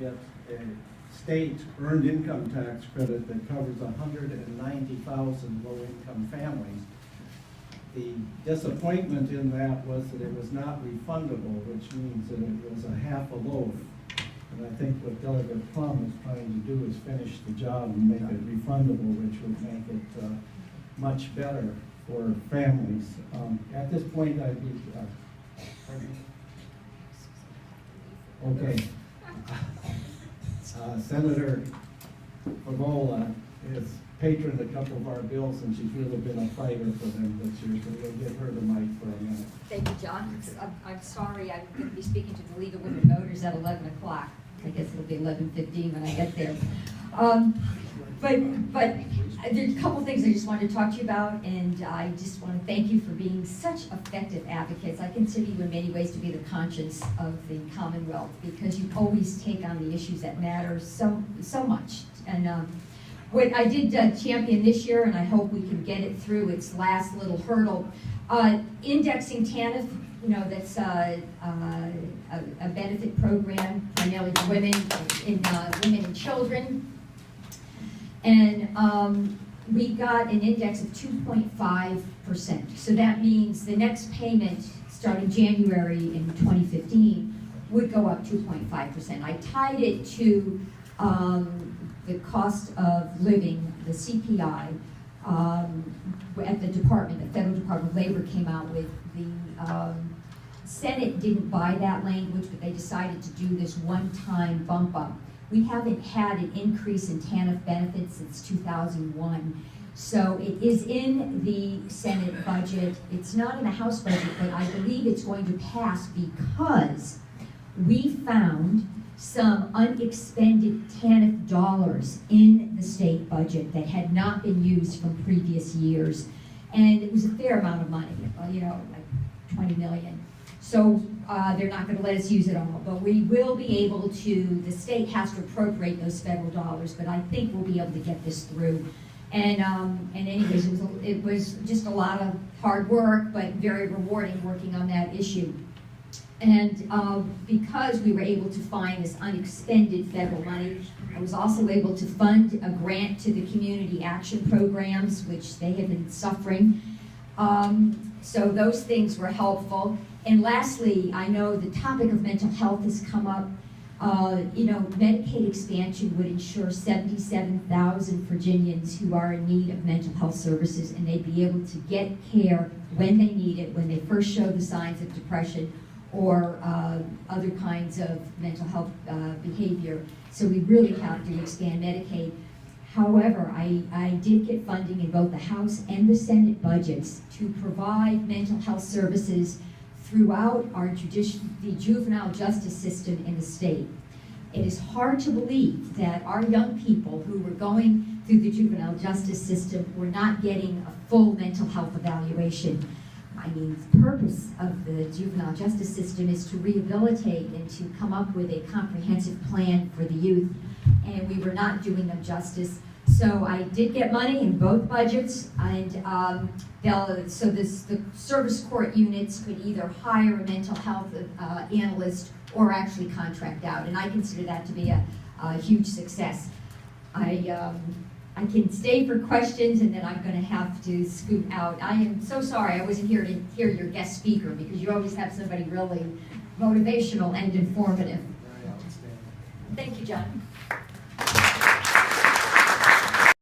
get a state earned income tax credit that covers 190,000 low-income families. The disappointment in that was that it was not refundable, which means that it was a half a loaf. And I think what Delegate Plum is trying to do is finish the job and make it refundable, which would make it much better for families. At this point, I'd be, okay. Senator Favola has patroned a couple of our bills, and she's really been a fighter for them this year, so we'll give her the mic for a minute. Thank you, John. I'm sorry, I'm going to be speaking to the League of Women Voters at 11 o'clock. I guess it'll be 11:15 when I get there. But there's a couple things I just wanted to talk to you about, and I just want to thank you for being such effective advocates. I consider you in many ways to be the conscience of the Commonwealth, because you always take on the issues that matter so much. And what I did champion this year, and I hope we can get it through its last little hurdle, indexing TANF. You know, that's a benefit program primarily for women and children. And we got an index of 2.5%. So that means the next payment starting January in 2015 would go up 2.5%. I tied it to the cost of living, the CPI, at the department, the Federal Department of Labor came out with. The Senate didn't buy that language, but they decided to do this one-time bump up. We haven't had an increase in TANF benefits since 2001. So it is in the Senate budget. It's not in the House budget, but I believe it's going to pass because we found some unexpended TANF dollars in the state budget that had not been used from previous years. And it was a fair amount of money, you know, like 20 million. So they're not going to let us use it all, but we will be able to, the state has to appropriate those federal dollars, but I think we'll be able to get this through. And anyways, it was just a lot of hard work, but very rewarding working on that issue. And because we were able to find this unexpended federal money, I was also able to fund a grant to the community action programs, which they had been suffering. So those things were helpful. And lastly, I know the topic of mental health has come up. You know, Medicaid expansion would ensure 77,000 Virginians who are in need of mental health services, and they'd be able to get care when they need it, when they first show the signs of depression or other kinds of mental health behavior. So we really have to expand Medicaid. However, I did get funding in both the House and the Senate budgets to provide mental health services throughout the juvenile justice system in the state. It is hard to believe that our young people who were going through the juvenile justice system were not getting a full mental health evaluation. I mean, the purpose of the juvenile justice system is to rehabilitate and to come up with a comprehensive plan for the youth, and we were not doing them justice. So I did get money in both budgets, and the service court units could either hire a mental health analyst or actually contract out, and I consider that to be a huge success. I can stay for questions, and then I'm going to have to scoot out. I am so sorry I wasn't here to hear your guest speaker, because you always have somebody really motivational and informative. Thank you, John.